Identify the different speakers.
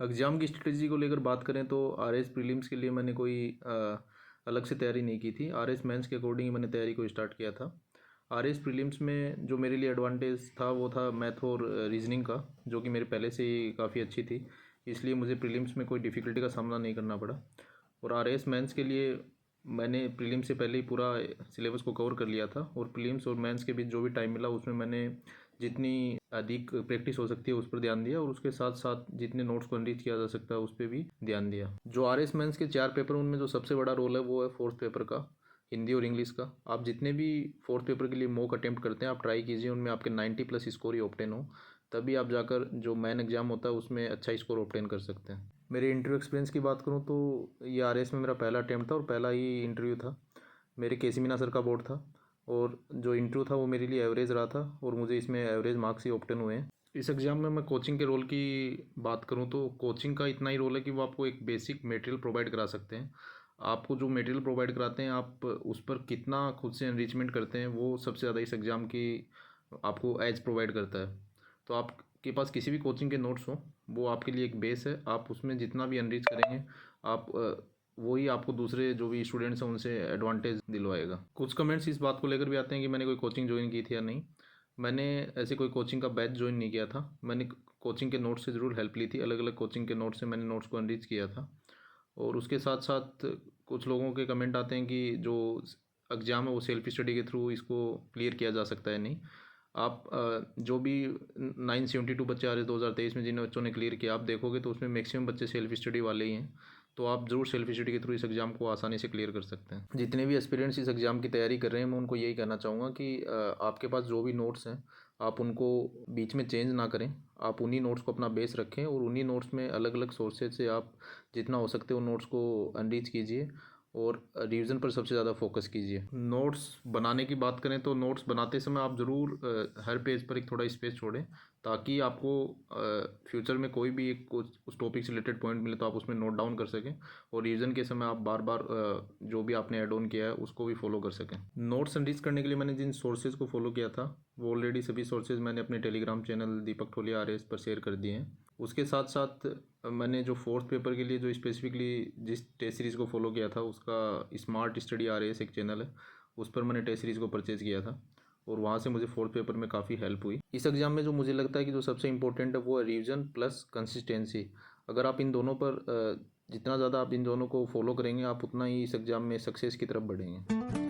Speaker 1: Exam की strategy को लेकर बात करें तो आरएस प्रीलिम्स के लिए मैंने कोई अलग से तैयारी नहीं की थी। आरएस मेंस के अकॉर्डिंग ही मैंने तैयारी को स्टार्ट किया था। आरएस प्रीलिम्स में जो मेरे लिए एडवांटेज था वो था मैथ और रीजनिंग का, जो कि मेरे पहले से ही काफ़ी अच्छी थी, इसलिए मुझे प्रीलिम्स में कोई डिफ़िकल्टी का सामना नहीं करना पड़ा। और आरएस मेंस के लिए मैंने प्रीलिम्स से पहले ही पूरा सिलेबस को कवर कर लिया था, और प्रीलिम्स और मेंस के बीच जो भी टाइम मिला उसमें मैंने जितनी अधिक प्रैक्टिस हो सकती है उस पर ध्यान दिया, और उसके साथ साथ जितने नोट्स को एनरिच किया जा सकता है उस पर भी ध्यान दिया। जो आरएस मेंस के 4 पेपर, उनमें जो सबसे बड़ा रोल है वो है फोर्थ पेपर का, हिंदी और इंग्लिश का। आप जितने भी फोर्थ पेपर के लिए मॉक अटेम्प्ट करते हैं, आप ट्राई कीजिए उनमें आपके 90+ स्कोर ही ऑब्टेन हो, तभी आप जाकर जो मेन एग्ज़ाम होता है उसमें अच्छा स्कोर ऑब्टेन कर सकते हैं। मेरे इंटरव्यू एक्सपीरियंस की बात करूँ तो ये आरएस में मेरा पहला अटैम्प्ट था और पहला ही इंटरव्यू था। मेरे केसी मीना सर का बोर्ड था, और जो इंटरव्यू था वो मेरे लिए एवरेज रहा था, और मुझे इसमें एवरेज मार्क्स ही ऑब्टेन हुए हैं। इस एग्ज़ाम में मैं कोचिंग के रोल की बात करूं तो कोचिंग का इतना ही रोल है कि वो आपको एक बेसिक मटेरियल प्रोवाइड करा सकते हैं। आपको जो मटेरियल प्रोवाइड कराते हैं, आप उस पर कितना खुद से एनरिचमेंट करते हैं, वो सबसे ज़्यादा इस एग्ज़ाम की आपको एज प्रोवाइड करता है। तो आपके पास किसी भी कोचिंग के नोट्स हो, वो आपके लिए एक बेस है। आप उसमें जितना भी एनरिच करेंगे, आप वही आपको दूसरे जो भी स्टूडेंट्स हैं उनसे एडवांटेज दिलवाएगा। कुछ कमेंट्स इस बात को लेकर भी आते हैं कि मैंने कोई कोचिंग ज्वाइन की थी या नहीं। मैंने ऐसे कोई कोचिंग का बैच ज्वाइन नहीं किया था। मैंने कोचिंग के नोट्स से ज़रूर हेल्प ली थी, अलग अलग कोचिंग के नोट्स से मैंने नोट्स को एनरिच किया था। और उसके साथ साथ कुछ लोगों के कमेंट आते हैं कि जो एग्ज़ाम है वो सेल्फ स्टडी के थ्रू इसको क्लियर किया जा सकता है। नहीं, आप जो भी 972 बच्चे आ रहे 2023 में, जिन बच्चों ने क्लियर किया, आप देखोगे तो उसमें मैक्सिमम बच्चे सेल्फ स्टडी वाले ही हैं। तो आप ज़रूर सेल्फ स्टडी के थ्रू इस एग्ज़ाम को आसानी से क्लियर कर सकते हैं। जितने भी एस्पिरेंट्स इस एग्ज़ाम की तैयारी कर रहे हैं, मैं उनको यही कहना चाहूँगा कि आपके पास जो भी नोट्स हैं, आप उनको बीच में चेंज ना करें। आप उन्हीं नोट्स को अपना बेस रखें, और उन्हीं नोट्स में अलग अलग सोर्सेज से आप जितना हो सकते हो नोट्स को अनरीच कीजिए, और रिवीजन पर सबसे ज़्यादा फोकस कीजिए। नोट्स बनाने की बात करें तो नोट्स बनाते समय आप ज़रूर हर पेज पर एक थोड़ा स्पेस छोड़ें, ताकि आपको फ्यूचर में कोई भी एक उस टॉपिक से रिलेटेड पॉइंट मिले तो आप उसमें नोट डाउन कर सकें, और रिवीजन के समय आप बार बार जो भी आपने ऐड ऑन किया है उसको भी फॉलो कर सकें। नोट्स एनरिच करने के लिए मैंने जिन सोर्सेज को फॉलो किया था, वो ऑलरेडी सभी सोर्सेज मैंने अपने टेलीग्राम चैनल दीपक ठोलिया आरएस पर शेयर कर दिए हैं। उसके साथ साथ मैंने जो फोर्थ पेपर के लिए जो स्पेसिफिकली जिस टेस्ट सीरीज़ को फॉलो किया था, उसका स्मार्ट स्टडी आरएस एक चैनल है, उस पर मैंने टेस्ट सीरीज़ को परचेज़ किया था, और वहाँ से मुझे फोर्थ पेपर में काफ़ी हेल्प हुई। इस एग्ज़ाम में जो मुझे लगता है कि जो सबसे इंपॉर्टेंट है वो है रिवीजन प्लस कंसिस्टेंसी। अगर आप इन दोनों पर जितना ज़्यादा आप इन दोनों को फॉलो करेंगे, आप उतना ही इस एग्ज़ाम में सक्सेस की तरफ बढ़ेंगे।